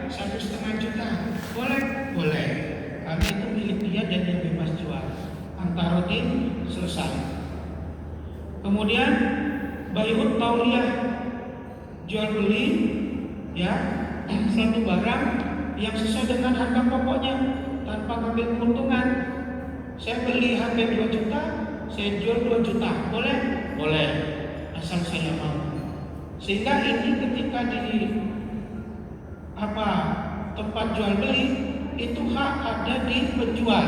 1,5 juta. Boleh? Boleh. Karena itu milik dia dan dia bebas jual. Antarodin selesai. Kemudian bai'ut tauliyah, jual beli ya suatu barang yang sesuai dengan harga pokoknya tanpa ngambil keuntungan. Saya beli HP 2 juta, saya jual 2 juta. Boleh? Boleh. Asal saya mau. Sehingga ini ketika di tempat jual beli itu hak ada di penjual.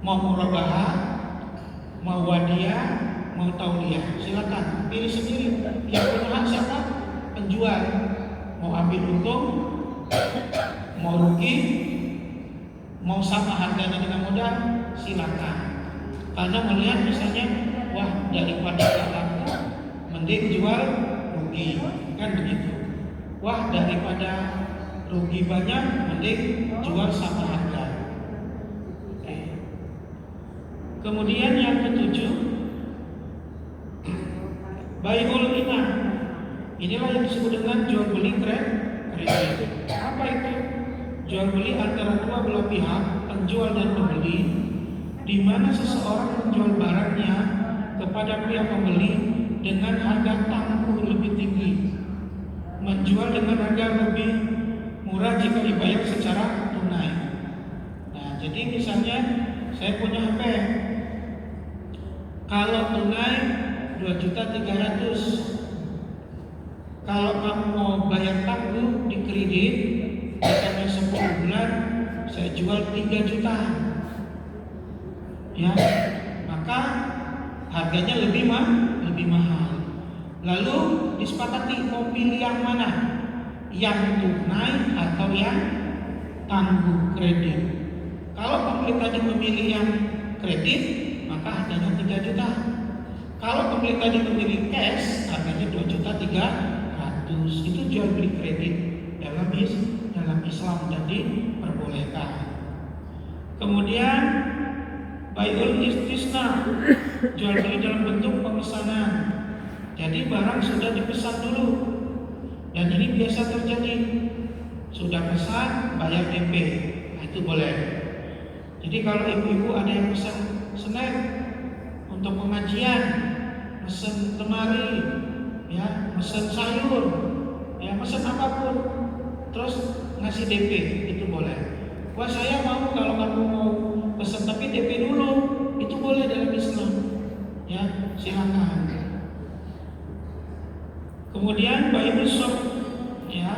Mau murabahah, mau wadiah, mau tauliyah, silakan pilih sendiri. Yang punya hak siapa? Penjual. Mau ambil untung, mau rugi, mau sama harganya dengan modal, silakan. Karena melihat misalnya, wah daripada gak laku, mending jual rugi, kan begitu. Wah daripada rugi banyak, mending jual sama harga. Oke. Kemudian yang ketujuh, bai'ul inah. Inilah yang disebut dengan jual beli kredit. Apa itu? Jual beli antara dua belah pihak, penjual dan pembeli, di mana seseorang menjual barangnya kepada pihak pembeli dengan harga tangguh lebih tinggi, menjual dengan harga lebih murah jika dibayar secara tunai. Nah, jadi misalnya saya punya HP, kalau tunai 2.300.000. Kalau kamu mau bayar tangguh di kredit, misalnya 10 bulan, saya jual 3 juta. Ya, maka harganya lebih mahal. Lalu disepakati mau pilih yang mana? Yang tunai atau yang tangguh kredit. Kalau pembeli tadi memilih yang kredit, maka harganya 3 juta. Kalau pembeli tadi memilih cash, harganya 2.300.000. Itu jual beli kredit dalam Islam dan diperbolehkan. Kemudian bai'ul istisna, jual beli dalam bentuk pemesanan. Jadi barang sudah dipesan dulu, dan ini biasa terjadi. Sudah pesan, bayar DP, nah, itu boleh. Jadi kalau ibu-ibu ada yang pesan snack untuk pengajian, pesan lemari, ya, pesan sayur, ya, pesan apapun, terus ngasih DP, itu boleh. Wah saya mau, kalau kamu mau pesan tapi DP dulu, itu boleh dalam Islam, ya, silakan. Kemudian bai'ul shorf, ya,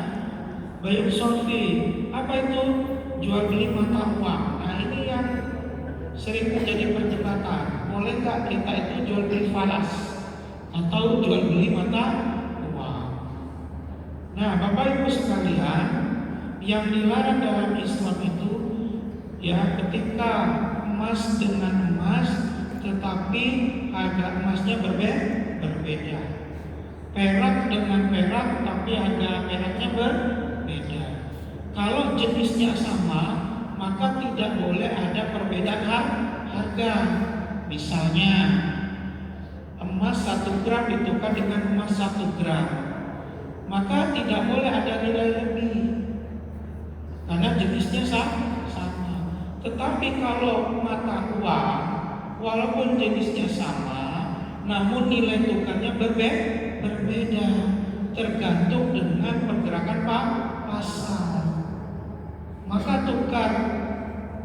bai'ul shorfi, apa itu? Jual beli mata uang. Nah ini yang sering menjadi perdebatan. Boleh nggak kita itu jual beli falas atau jual beli mata uang? Nah Bapak Ibu sekalian, yang dilarang dalam Islam itu, ya, ketika emas dengan emas, tetapi harga emasnya berbeda. Perak dengan perak, tapi harga peraknya berbeda. Kalau jenisnya sama, maka tidak boleh ada perbedaan harga. Misalnya emas 1 gram ditukar dengan emas 1 gram, maka tidak boleh ada nilai lebih karena jenisnya sama. Tetapi kalau mata uang, walaupun jenisnya sama, namun nilai tukarnya berbeda, tergantung dengan pergerakan pasar. Maka tukar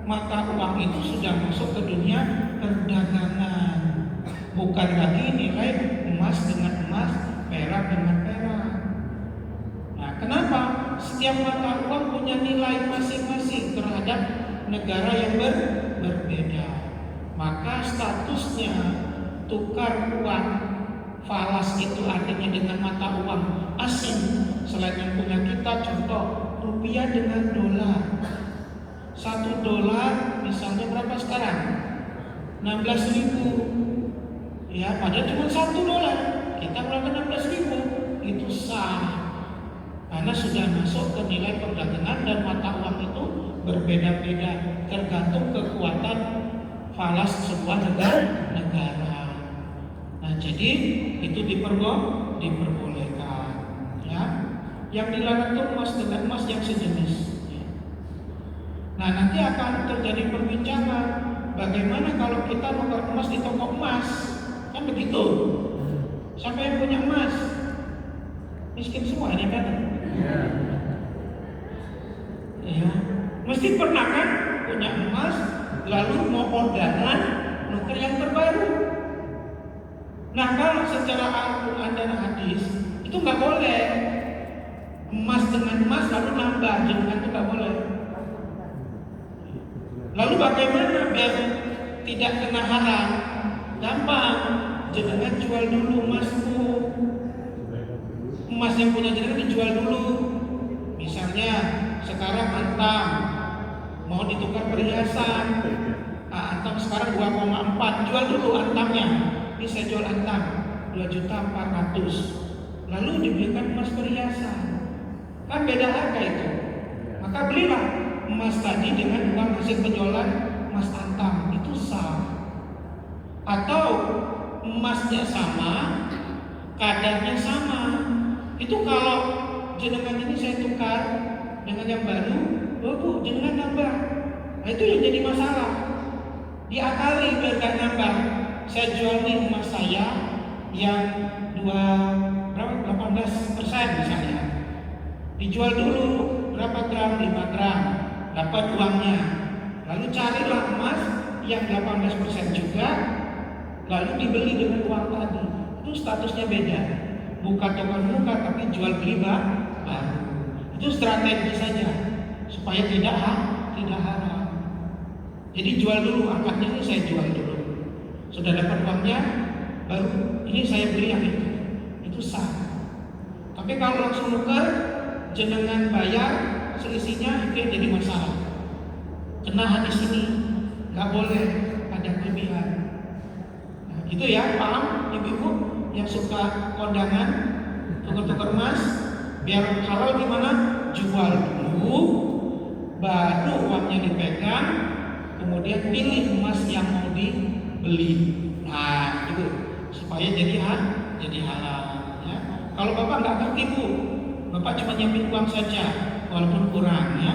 mata uang itu sudah masuk ke dunia perdagangan, bukan lagi nilai emas dengan emas, perak dengan perak. Nah, kenapa? Setiap mata uang punya nilai masing-masing terhadap negara yang berbeda. Maka statusnya tukar uang falas itu artinya dengan mata uang asing selain yang punya kita, contoh rupiah dengan dolar. 1 dolar misalnya berapa sekarang? 16.000. Ya, padahal cuma 1 dolar. Kita keluarkan 16.000, itu sah. Karena sudah masuk ke nilai perdagangan dan mata uang itu berbeda-beda tergantung kekuatan falas sebuah negara. Nah, jadi itu diperbolehkan. Ya, yang dilarang itu emas dengan emas yang Nah, nanti akan terjadi perbincangan. Bagaimana kalau kita nuker emas di toko emas? Kan begitu. Siapa yang punya emas? Miskin semua ini kan? Ya. Mesti pernah kan punya emas, lalu mau orderan nuker yang terbaru. Nah, kalau secara Al-Quran dan hadis itu nggak boleh emas dengan emas lalu nambah, jangan, itu nggak boleh. Lalu bagaimana biar tidak kena haram? Gampang, jangan jual dulu emasmu. Emas yang punya jenengan dijual dulu. Misalnya sekarang antam mau ditukar perhiasan, antam sekarang 2,4, jual dulu antamnya. Ini saya jual antam 2.400.000, lalu dibelikan emas perhiasan, kan beda harga itu. Maka belilah emas tadi dengan uang hasil penjualan emas antam, itu sah. Atau emasnya sama, kadarnya sama, itu kalau jenengan ini saya tukar dengan yang baru, oh bu, jenengan nambah. Nah, itu yang jadi masalah. Diakali biar gak nambah. Saya jual nih emas saya yang 18% misalnya. Dijual dulu berapa gram? 5 gram. Dapat uangnya. Lalu carilah emas yang 18% juga, lalu dibeli dengan uang tadi. Itu statusnya beda. Bukan tukar muka tapi jual beli baru. Itu strategi saja supaya tidak haram. Jadi jual dulu, akadnya ini saya jual dulu. Sudah dapat uangnya, baru ini saya beli yang itu sah. Tapi kalau langsung nuker, jenengan bayar selisihnya, itu yang jadi masalah. Kena hadis ini, nggak boleh ada kelebihan. Nah, itu ya, paham ibu-ibu yang suka kondangan, tukar-tukar emas, biar halal gimana? Jual dulu, baru uangnya dipegang, kemudian pilih emas yang mau dibeli. Nah, itu supaya jadi halal. Ya. Kalau bapak nggak ngerti bu, bapak cuma nyiapin uang saja, walaupun kurang ya.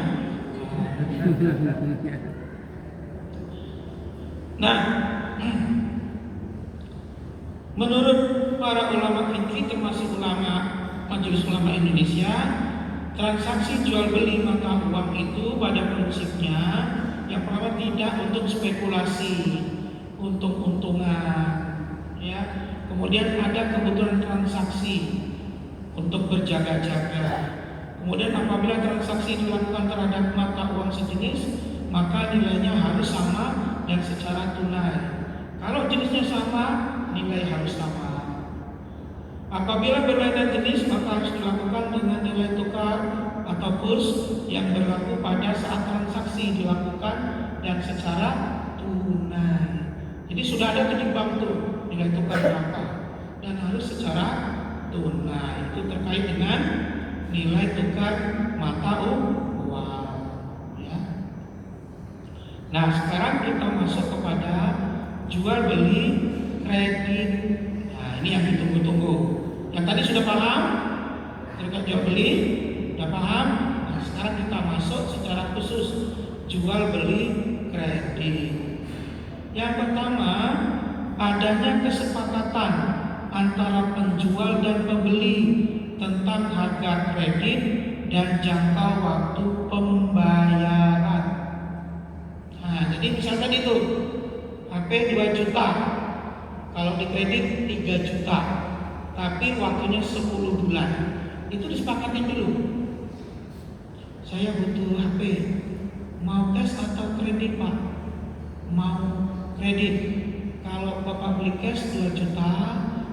Nah, menurut para ulama fikih termasuk ulama Majelis Ulama Indonesia, transaksi jual beli mata uang itu pada prinsipnya yang pertama tidak untuk spekulasi, untung-untungan, ya. Kemudian ada kebutuhan transaksi untuk berjaga-jaga. Kemudian apabila transaksi dilakukan terhadap mata uang sejenis, maka nilainya harus sama dan secara tunai. Kalau jenisnya sama, nilai harus sama. Apabila berbeda jenis, maka harus dilakukan dengan nilai tukar atau kurs yang berlaku pada saat transaksi dilakukan dan secara tunai. Jadi sudah ada ketimbang tuh nilai tukar berapa dan harus secara tunai. Itu terkait dengan nilai tukar mata uang. Ya. Nah, sekarang kita masuk kepada jual beli kredit. Nah, ini yang ditunggu-tunggu. Yang tadi sudah paham terkait jual beli, sudah paham. Nah, sekarang kita masuk secara khusus jual beli kredit. Yang pertama, adanya kesepakatan antara penjual dan pembeli tentang harga kredit dan jangka waktu pembayaran. Nah, jadi misalkan itu HP 2 juta, kalau di kredit 3 juta, tapi waktunya 10 bulan. Itu disepakatin dulu. Saya butuh HP, mau cash atau kredit pak? Mau kredit. Kalau bapak beli cash 2 juta,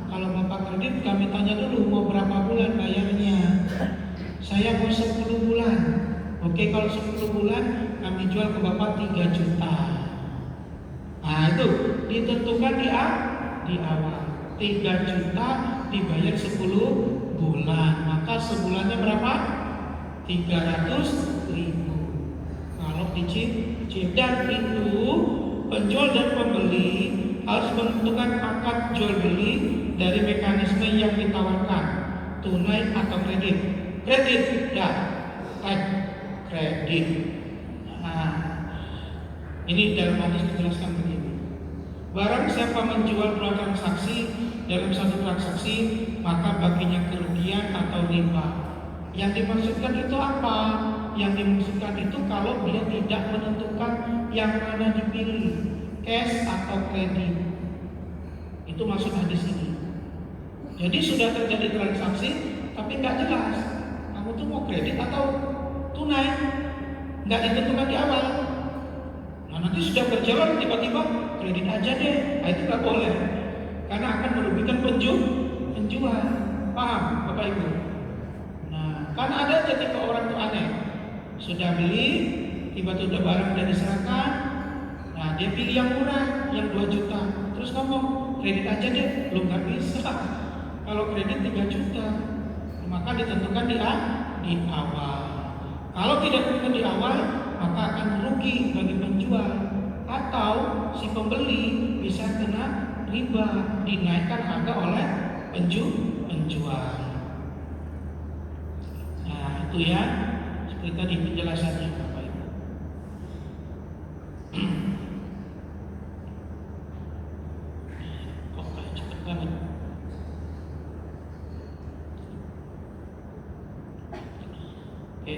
kalau bapak kredit kami tanya dulu mau berapa bulan bayarnya. Saya mau 10 bulan. Oke, kalau 10 bulan kami jual ke bapak 3 juta. Nah, itu ditentukan di awal. 3 juta dibayar 10 bulan. Maka sebulannya berapa? 300.000. Kalau dicicil. Dan itu penjual dan pembeli harus menentukan akad jual beli dari mekanisme yang ditawarkan, tunai atau kredit. Kredit, ya, kredit. Nah, Ini dalam hadis dijelaskan begini. Barang siapa menjual dua transaksi dalam satu transaksi, maka baginya kerugian atau riba. Yang dimaksudkan itu apa? Yang dimaksudkan itu kalau dia tidak menentukan yang mana dipilih, cash atau kredit. Itu maksud hadis ini. Jadi sudah terjadi transaksi, tapi nggak jelas. Kamu tuh mau kredit atau tunai? Nggak ditentukan di awal. Nah nanti sudah berjalan tiba-tiba kredit aja deh. Nah itu nggak boleh, karena akan merugikan penjual. Paham, Bapak Ibu? Nah, kan ada aja tipe orang tuh aneh. Sudah beli, tiba-tiba barang udah diserahkan. Nah dia pilih yang murah, yang 2 juta. Terus ngomong kredit aja deh, belum nggak bisa. Kalau kredit 3 juta, maka ditentukan di awal. Kalau tidak ditentukan di awal, maka akan merugi bagi penjual, atau si pembeli bisa kena riba, dinaikkan harga oleh penjual. Nah itu ya, seperti tadi penjelasannya Bapak Ibu. Kok kayak cepet banget. Oke.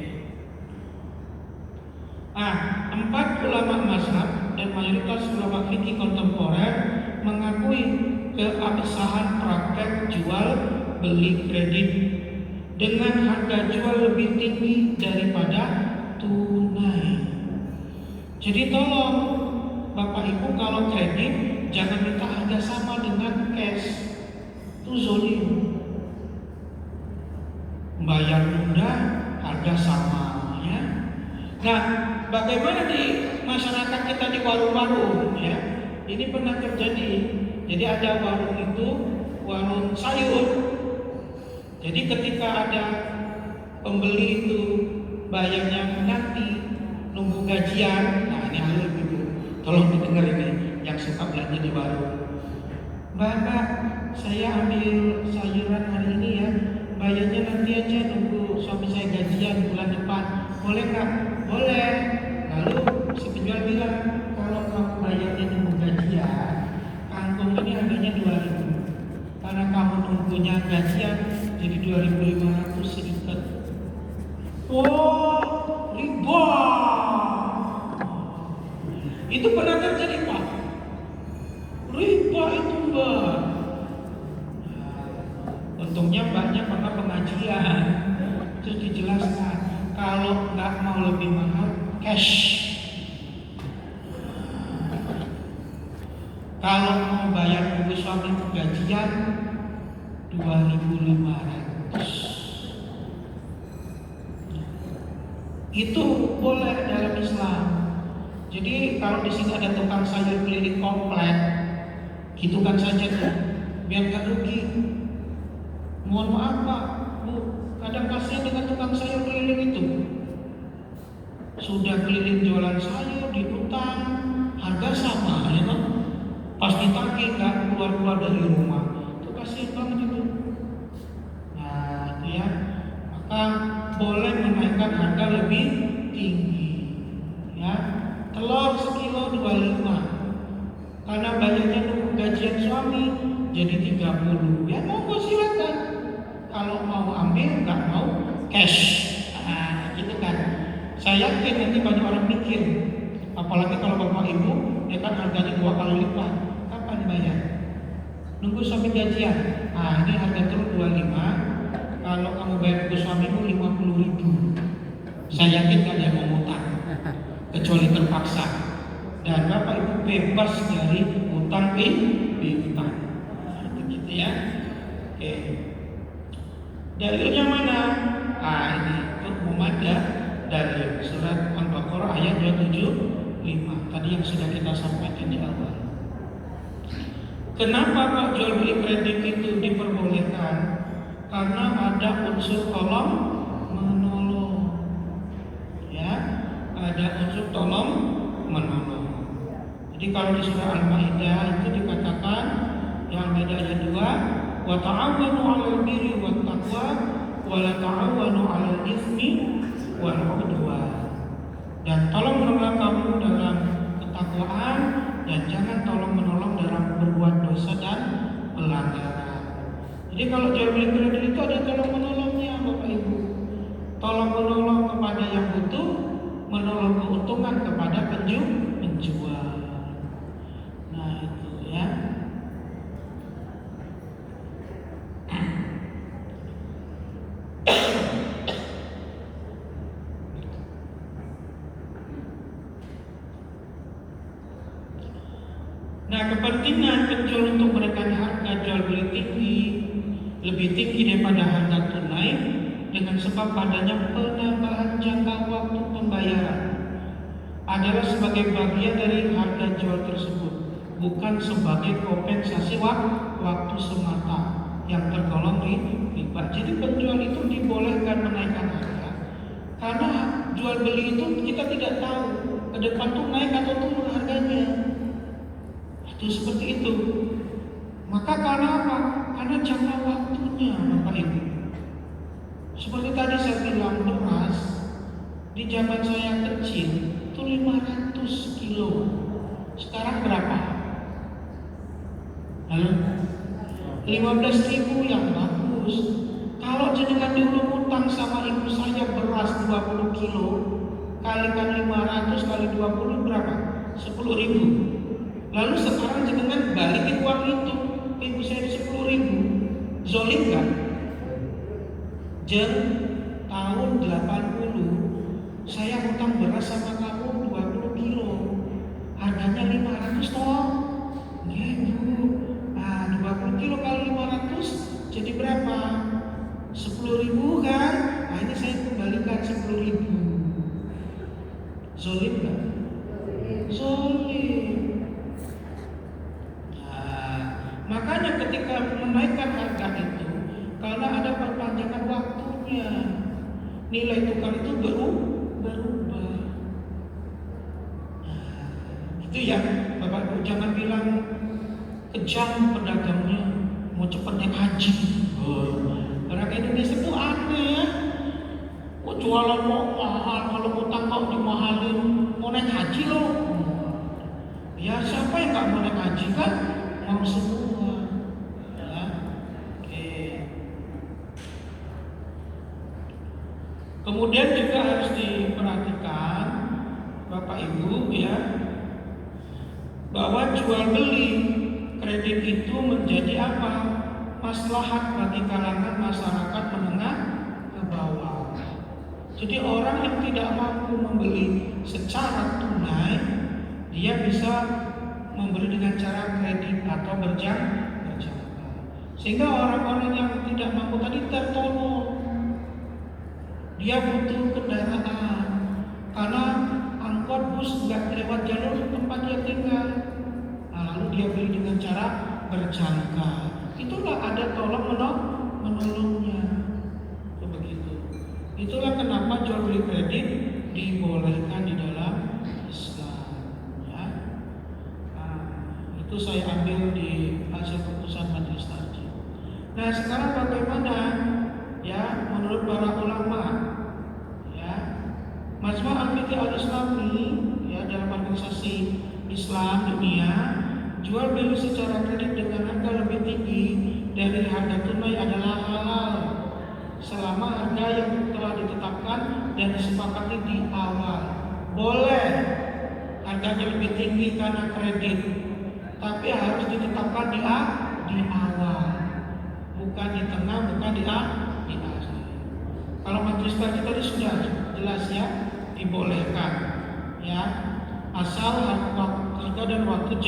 4 ulama mazhab dan mayoritas ulama fikih kontemporer mengakui keabsahan praktek jual beli kredit dengan harga jual lebih tinggi daripada tunai. Jadi tolong Bapak Ibu kalau kredit jangan minta harga sama dengan cash. Itu zolim. Bayar mudah, harga sama ya. Nah, bagaimana di masyarakat kita di warung-warung ya? Ini pernah terjadi. Jadi ada warung itu, warung sayur. Jadi ketika ada pembeli itu bayarnya nanti nunggu gajian. Nah, ini hal ibu, tolong didengar ini yang suka belanja di warung. Mbak, saya ambil sayuran hari ini ya. Bayarnya nanti aja, nunggu suami saya gajian bulan depan. Boleh nggak? Boleh. Lalu si penjual bilang, kalau kamu bayarnya nunggu gajian, kangkung ini harganya 2.000. Karena kamu nunggunya gajian, jadi 2.500 sedikit. Oh, riba. Itu pernah terjadi Pak. Riba itu Mbak. Untungnya Mbaknya pernah pengajian, terus dijelaskan kalau nggak mau lebih mahal cash. Kalau mau bayar nunggu suami gajian 2.500. Itu boleh dalam Islam. Jadi kalau di sini ada tukang sayur keliling komplek, hitukan saja tuh, biar nggak rugi. Mohon maaf Pak, Bu, kadang kasihan dengan tukang sayur keliling itu. Sudah keliling jualan sayur di hutan, harga sama ya kan? Pas ditagih nggak keluar dari rumah, itu kasihan banget itu. Nah itu ya, maka boleh menaikkan harga lebih tinggi. Ya, telur sekilo 25, karena bayarnya nunggu gajian suami jadi 30. Ya monggo silakan. Kalau mau ambil, nggak mau cash. Nah, gitu kan. Saya yakin nanti banyak orang mikir, apalagi kalau bapak ibu, ya kan harganya 2 kali lipat. Kapan bayar? Nunggu suami gajian. Nah, ini harga telur 25. Kalau kamu bayar nunggu suamimu 50.000. Saya yakin kan yang mau ngutang, kecuali terpaksa. Dan bapak ibu bebas dari utang piutang. Nah, gitu ya. Oke. Dalilnya mana? Ini umum ada dari surat Al-Baqarah ayat 275. Tadi yang sudah kita sampaikan di awal. Kenapa Pak jual beli kredit itu diperbolehkan? Karena ada unsur tolong menolong. Ya, ada unsur tolong menolong. Jadi kalau di surah Al-Maidah itu dikatakan yang beda ayat 2, wa ta'awanu 'alal birri wat taqwa wa la ta'awanu 'alal itsmi wal 'udwan. Dan tolong menolong kamu dalam dan jangan tolong menolong dalam berbuat dosa dan pelanggaran. Jadi kalau jual beli kredit itu ada tolong menolongnya Bapak Ibu. Tolong menolong kepada yang butuh, menolong keuntungan kepada penjual. Nah itu ya. Nah, kepentingan penjual untuk menekan harga jual beli tinggi, lebih tinggi daripada harga tunai, dengan sebab adanya penambahan jangka waktu pembayaran adalah sebagai bagian dari harga jual tersebut, bukan sebagai kompensasi waktu semata yang tergolong riba. Jadi penjual itu dibolehkan menaikkan harga karena jual beli itu kita tidak tahu ke depan tuh naik atau turun harganya. Itu seperti itu. Maka karena apa? Karena jangka waktunya Bapak Ibu. Seperti tadi saya bilang, beras di zaman saya kecil itu 500 kilo. Sekarang berapa? Halo? 15.000 yang bagus. Kalau jenengan dulu utang sama ibu saya beras 20 kilo, kalikan 500 kali 20 berapa? 10.000. Lalu sekarang jenengan balikin uang itu ke ibu saya 10.000. Zolim kan? Tahun 80 saya utang beras sama kamu 20 kilo, harganya 500 toh? Ya ibu. Nah 20 kilo kali 500 jadi berapa? 10.000 kan? Nah ini saya kembalikan 10.000. Zolim kan? Zolim. Makanya ketika menaikkan harga itu, karena ada perpanjangan waktunya, nilai tukar itu berubah. Itu ya, Bapak Ibu jangan bilang kejam pedagangnya, mau cepat naik haji. Orang Indonesia itu aneh ya. Kok jualan mau mahal, kalau utang kok dimahalin, mau naik haji loh. Ya siapa yang nggak mau naik haji kan? Mau semua. Kemudian juga harus diperhatikan Bapak Ibu ya, bahwa jual beli kredit itu menjadi apa? Maslahat bagi kalangan masyarakat menengah ke bawah. Jadi orang yang tidak mampu membeli secara tunai, dia bisa membeli dengan cara kredit atau berjangka. Sehingga orang-orang yang tidak mampu tadi tertolong. Dia butuh kendaraan karena angkot bus nggak lewat jalur tempat dia tinggal. Nah, lalu dia beli dengan cara berjangka. Itulah ada tolong menolongnya. Begitu. Itulah kenapa jual beli kredit dibolehkan di dalam Islam. Ya. Nah, itu saya ambil di hasil keputusan majelis taklim. Nah sekarang bagaimana? Ya, menurut para ulama, ya, Majma' Al-Fiqh Al-Islami, ya, dalam organisasi Islam dunia, jual beli secara kredit dengan harga lebih tinggi dari harga tunai adalah halal selama harga yang telah ditetapkan dan disepakati di awal. Boleh harganya lebih tinggi karena kredit, tapi harus ditetapkan di awal, bukan di tengah, bukan di akhir. Kalau majelis tadi sudah jelas ya, dibolehkan ya, asal harga dan waktu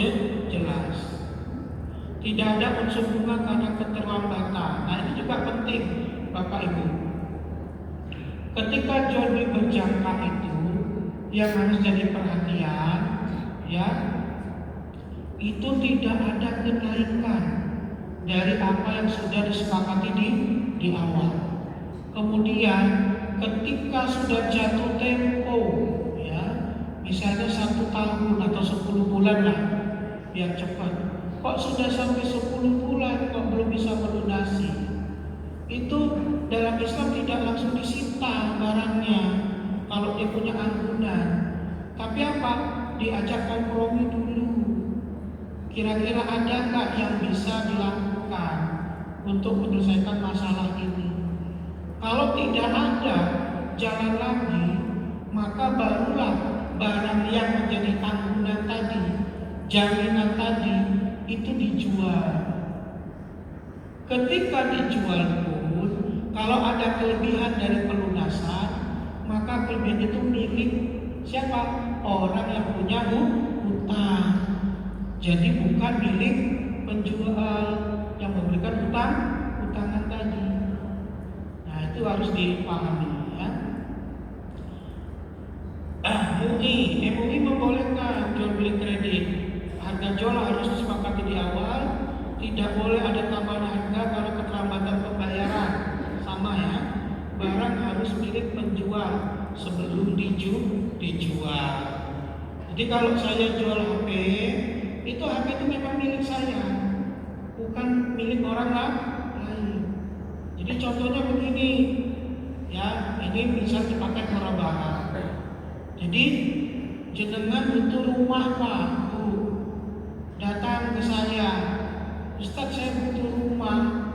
jelas. Tidak ada unsur bunga karena keterlambatan. Nah ini juga penting Bapak Ibu. Ketika jual beli berjangka itu yang harus jadi perhatian ya, itu tidak ada kenaikan dari apa yang sudah disepakati di awal. Kemudian ketika sudah jatuh tempo ya, misalnya 1 tahun atau 10 bulan lah biar cepat, kok sudah sampai 10 bulan kok belum bisa melunasi, itu dalam Islam tidak langsung disita barangnya kalau dia punya anggunan, tapi apa? Diajak kompromi dulu. Kira-kira ada nggak yang bisa dilakukan untuk menyelesaikan masalah ini? Kalau tidak ada jalan lagi, maka barulah barang yang menjadi tanggungan tadi, jaminan tadi, itu dijual. Ketika dijual pun, kalau ada kelebihan dari pelunasan, maka kelebihan itu milik siapa? Orang yang punya hutang. Jadi bukan milik penjual yang memberikan hutangan tadi. Nah, itu harus dipahami ya. MUI membolehkan jual beli kredit. Harga jual harus disepakati di awal. Tidak boleh ada tambahan harga kalau keterlambatan pembayaran. Sama ya. Barang harus milik penjual sebelum dijual. Jadi kalau saya jual HP, itu HP itu memang milik saya, bukan milik orang lain. Jadi contohnya begini, ya, ini bisa dipakai murabahah. Jadi jenengan butuh rumah Pak, Bu, datang ke saya, Ustaz saya butuh rumah,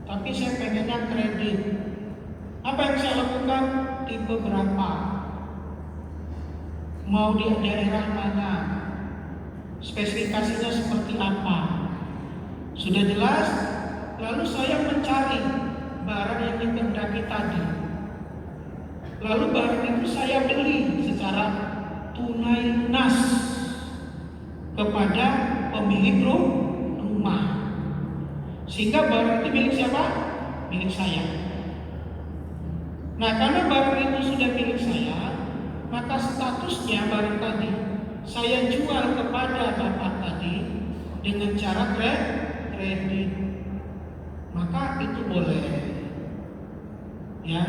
tapi saya pengennya kredit. Apa yang saya lakukan? Tipe berapa? Mau di daerah mana? Spesifikasinya seperti apa? Sudah jelas? Lalu saya mencari barang yang dikehendaki tadi. Lalu barang itu saya beli secara tunai lunas kepada pemilik rumah. Sehingga barang itu milik siapa? Milik saya. Nah, karena barang itu sudah milik saya, maka statusnya barang tadi saya jual kepada bapak tadi dengan cara kredit, maka itu boleh. Ya,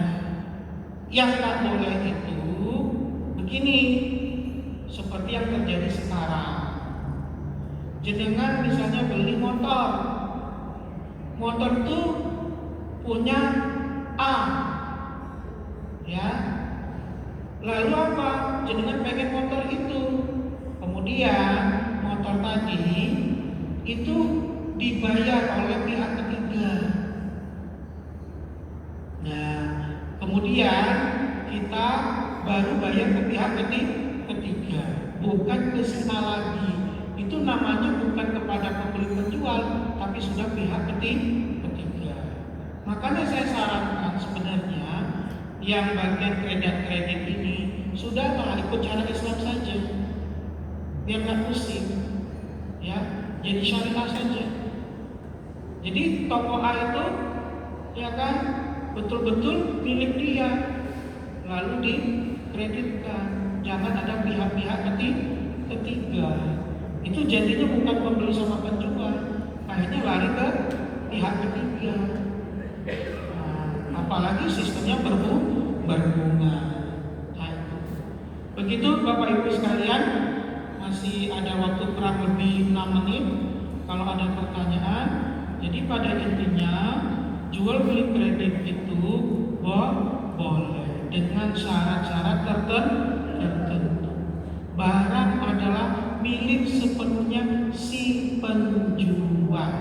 yang tak boleh itu begini, seperti yang terjadi sekarang. Jenengan misalnya beli motor itu punya A, ya. Lalu apa? Jenengan pengen motor itu. Kemudian motor tadi itu dibayar oleh pihak ketiga. Nah, kemudian kita baru bayar ke pihak ketiga, bukan ke sana lagi. Itu namanya bukan kepada pembeli penjual, tapi sudah pihak ketiga. Makanya saya sarankan sebenarnya yang bagian kredit ini sudahlah ikut cara Islam saja, biar nggak pusing, ya. Jadi syariah saja. Jadi toko A itu, ya kan, betul-betul milik dia, lalu dikreditkan. Jangan ada pihak-pihak ketiga. Itu jadinya bukan pembeli sama penjual, akhirnya lari ke pihak ketiga. Nah, apalagi sistemnya berbunga. Nah, begitu Bapak Ibu sekalian, masih ada waktu kurang lebih 6 menit. Kalau ada pertanyaan, jadi pada intinya jual beli kredit itu boleh dengan syarat-syarat tertentu. Barang adalah milik sepenuhnya si penjual.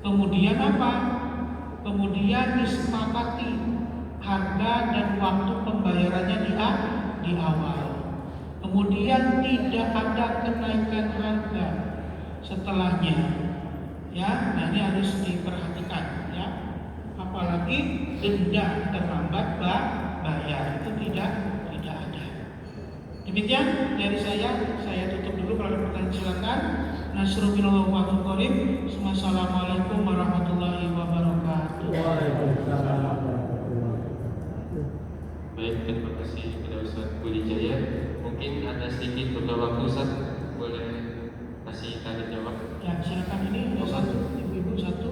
Kemudian apa? Kemudian disepakati harga dan waktu pembayarannya di awal. Kemudian tidak ada kenaikan harga setelahnya. Ya, nah ini harus diperhatikan ya. Apalagi denda terlambat bayar itu tidak ada. Demikian dari saya tutup dulu. Kalau ada pertanyaan silakan. Nasrullah wa qarib. Wassalamualaikum warahmatullahi wabarakatuh. Waalaikumsalam. Baik, terima kasih kepada Ustaz Budi Jaya. Mungkin ada sedikit beberapa waktu Ustaz, boleh kasih tanya jawab? Ya, silakan. Ini ada satu, ibu satu.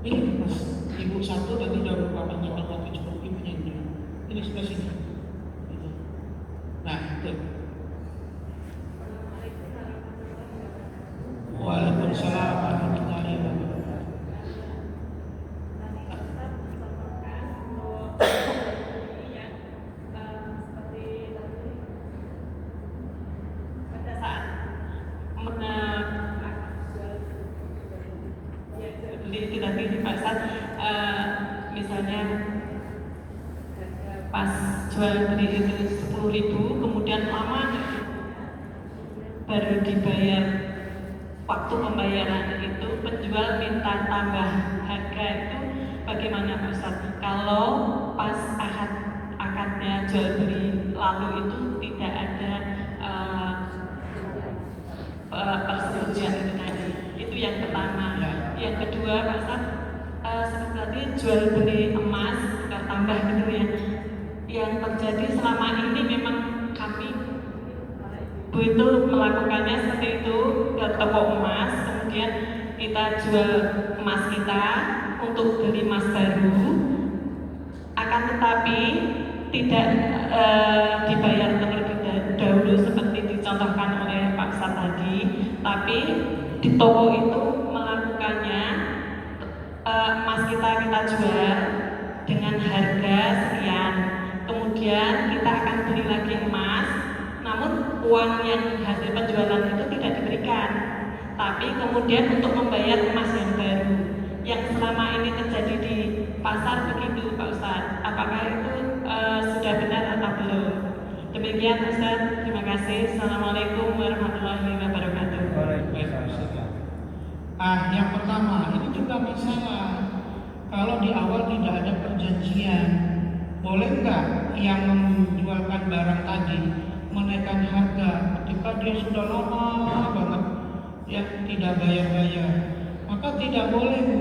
Ini mas, ibu satu tadi udah bapaknya waktu cukup ibunya ini. Ini sebelah sini. Gitu. Nah, itu. Waalaikumsalam warahmatullahi wabarakatuh. Pada saat jual beli itu 10.000, kemudian lama baru dibayar. Waktu pembayaran itu penjual minta tambah harga, itu bagaimana Pak Ustaz? Kalau pas akadnya jual beli lalu itu tidak ada persetujuan itu tadi. Itu yang pertama. Yang kedua Pak Ustaz, seperti jual beli emas tukar tambah gitu ya. Yang terjadi selama ini memang kami itu melakukannya seperti itu, ke toko emas, kemudian kita jual emas kita untuk beli emas baru, akan tetapi tidak dibayar terlebih dahulu seperti dicontohkan oleh Pak Ustaz tadi, tapi di toko itu melakukannya, emas kita jual dengan harga sekian, kemudian kita akan beli lagi emas, namun uang yang hasil penjualan itu tidak diberikan, tapi kemudian untuk membayar emas yang baru. Yang selama ini terjadi di pasar begitu Pak Ustaz, apakah itu sudah benar atau belum? Demikian Ustaz, terima kasih. Assalamualaikum warahmatullahi wabarakatuh. Yang pertama, ini juga masalah. Kalau di awal tidak ada perjanjian, boleh nggak yang menjualkan barang tadi menaikkan harga ketika dia sudah lama banget ya tidak bayar-bayar? Maka tidak boleh, Bu.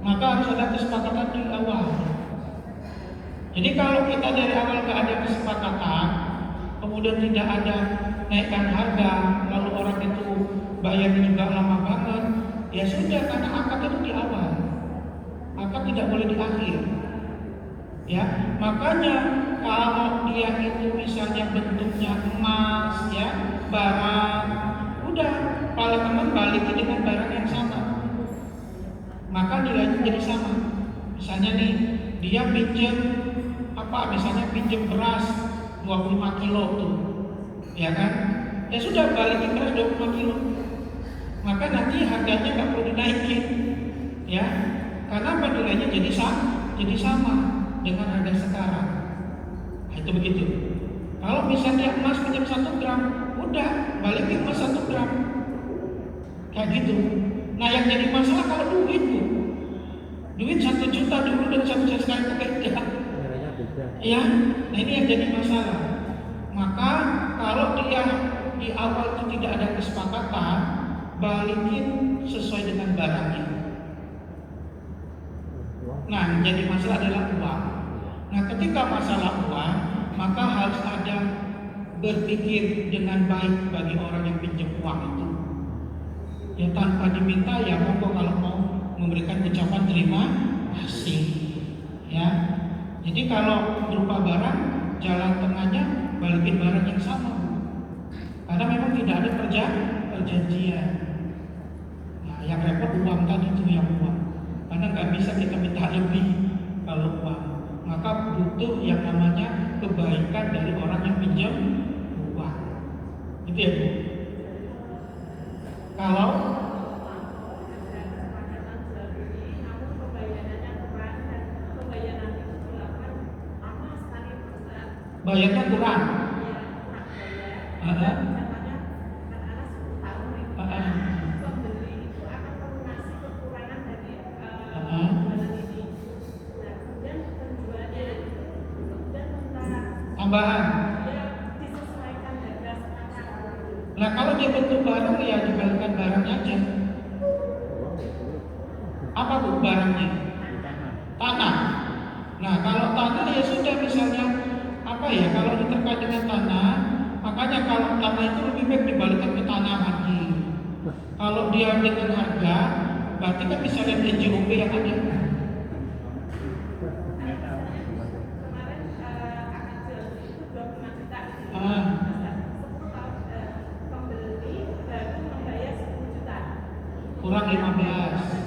Maka harus ada kesepakatan di awal. Jadi kalau kita dari awal nggak ada kesepakatan, kemudian tidak ada naikkan harga, lalu orang itu bayarnya juga lama banget, ya sudah, karena akad itu di awal, akad tidak boleh di akhir. Ya, makanya kalau dia itu misalnya bentuknya emas, ya, barang, udah, kalau teman balikin dengan barang yang sama, maka nilainya jadi sama. Misalnya nih, dia pinjam misalnya pinjam beras 25 kilo tuh, ya kan? Ya sudah, balikin beras 25 kilo. Maka nanti harganya nggak perlu dinaikin, ya, karena nilainya jadi sama dengan harga sekarang. Nah, itu begitu. Kalau misalnya emas pinjam 1 gram, udah balikin emas 1 gram, kayak gitu. Nah, yang jadi masalah kalau duit, Bu. Duit 1 juta dulu dan 1 juta sekarang itu beda. Ya, nah ini yang jadi masalah. Maka kalau dia di awal itu tidak ada kesepakatan, balikin sesuai dengan barangnya. Nah, yang jadi masalah adalah uang. Nah, ketika masalah uang, maka harus ada berpikir dengan baik bagi orang yang pinjam uang itu. Ya, tanpa diminta, ya monggo kalau mau memberikan ucapan terima kasih. Ya, jadi kalau berupa barang, jalan tengahnya balikin barang yang sama, karena memang tidak ada perjanjian. Nah, yang repot uang tadi itu, yang uang, karena nggak bisa kita minta lebih kalau uang. Maka butuh yang namanya kebaikan dari orang yang pinjam uang. Itu ya, Bu. Kalau bayarnya kurang, tambahan. Nah, kalau dia bentuk barang, ya dibalikan barangnya aja. Apa, Bu, barangnya? Tanah. Nah, kalau tanah ya sudah, misalnya kalau ini terkait dengan tanah, makanya kalau tanah itu lebih baik dibalikan ke tanah lagi. Kalau dia dengan harga, berarti kan bisa lihat NJOP yang ada. Kurang 15.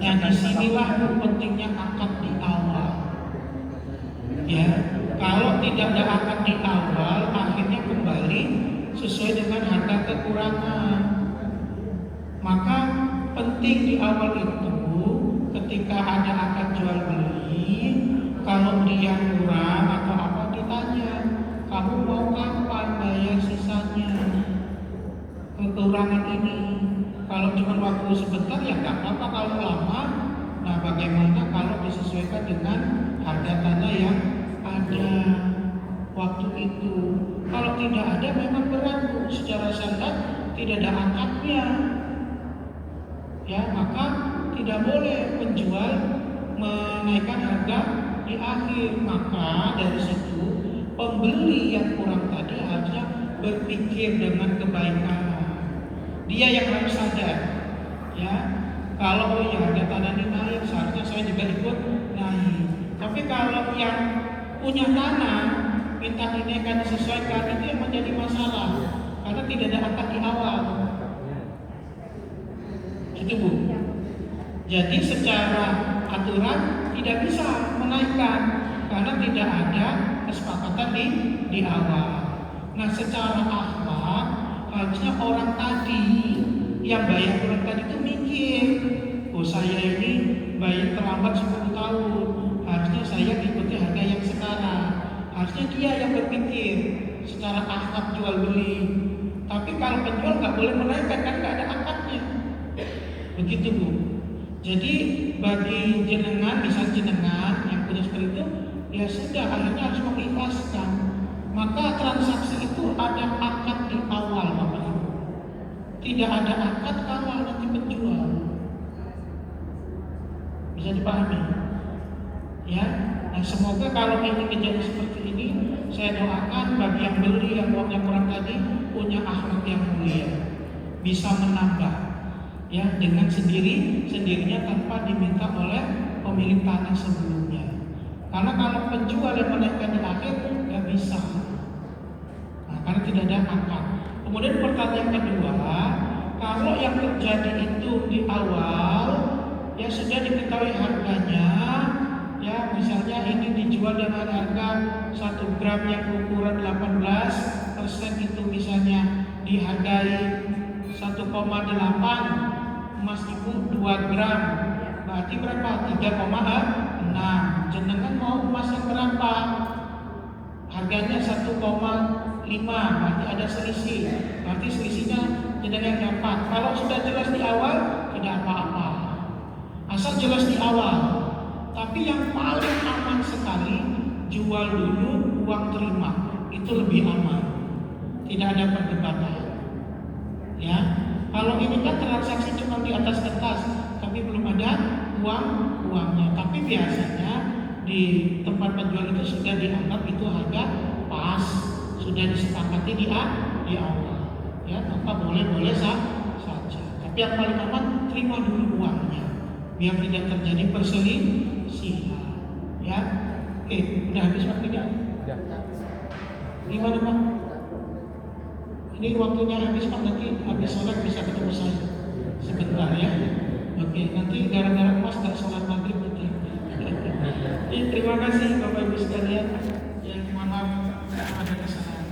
Nah, disinilah pentingnya akad di awal. Ya, kalau tidak ada akad di awal, akhirnya kembali sesuai dengan harga kekurangan. Maka penting di awal itu, ketika ada akad jual beli, kalau dia kurang atau apa ditanya, kamu mau kapan bayar sisanya kekurangan ini? Kalau cuma waktu sebentar ya nggak apa-apa, kalau lama, nah bagaimana kalau disesuaikan dengan harga tanah yang ada waktu itu? Kalau tidak ada memang berat Bu, secara syariat tidak ada akadnya, ya maka tidak boleh penjual menaikkan harga di akhir. Maka dari situ pembeli yang kurang tadi harusnya berpikir dengan kebaikan. Dia yang harus sadar, ya kalau ya harga tanah ini naik, seharusnya saya juga ikut naik. Tapi kalau yang punya tanah minta ini akan disesuaikan, itu yang menjadi masalah karena tidak ada akad di awal. Itu Bu. Jadi secara aturan tidak bisa menaikkan karena tidak ada kesepakatan di awal. Nah, secara akhlak harusnya orang tadi yang bayar kurang tadi itu mikir, oh saya ini bayar terlambat 10 tahun, harusnya saya ikuti harga yang sekarang. Harusnya dia yang berpikir secara akhlak jual beli. Tapi kalau penjual nggak boleh menaikkan kan nggak ada akadnya. Begitu Bu. Jadi bagi jenengan, misal jenengan yang punya seperti itu, ya sudah akhirnya harus mengikhlaskan. Maka transaksi itu ada akad di awal Bapak Ibu. Tidak ada akad kalau nanti penjual. Bisa dipahami? Ya. Nah, semoga kalau ini kejadian seperti ini, saya doakan bagi yang beli yang uangnya kurang tadi punya akhlak yang mulia, bisa menambah, ya dengan sendirinya tanpa diminta oleh pemilik tanah sebelumnya. Karena kalau penjual yang menaikkan di akhir nggak bisa. Nah, karena tidak ada akad. Kemudian pertanyaan kedua, kalau yang terjadi itu di awal, ya sudah diketahui harganya, ya misalnya ini dijual dengan harga 1 gram yang ukuran 18% itu misalnya dihargai 1,8, emas ibu 2 gram, berarti berapa? 3,6. Jenengan mau emas yang berapa? Harganya 1,5, berarti ada selisih. Berarti selisihnya jenengan dapat. Kalau sudah jelas di awal, tidak apa-apa. Asal jelas di awal. Tapi yang paling aman sekali, jual dulu, uang terima. Itu lebih aman. Tidak ada perdebatan. Ya, kalau ini kan transaksi cuma di atas kertas, tapi belum ada uangnya. Tapi biasanya di tempat penjual itu sudah dianggap itu harga pas, sudah disepakati di awal. Ya, maka boleh saja. Tapi yang paling aman terima dulu uangnya, biar tidak terjadi perselisihan. Ya, oke, udah habis waktunya. Gimana Pak? Ini waktunya habis Pak, nanti habis sholat bisa ketemu saya sebentar ya. Oke, nanti gara-gara emas gak sholat maghrib nanti. Terima kasih Bapak Ibu sekalian. Yang maaf ada kesalahan.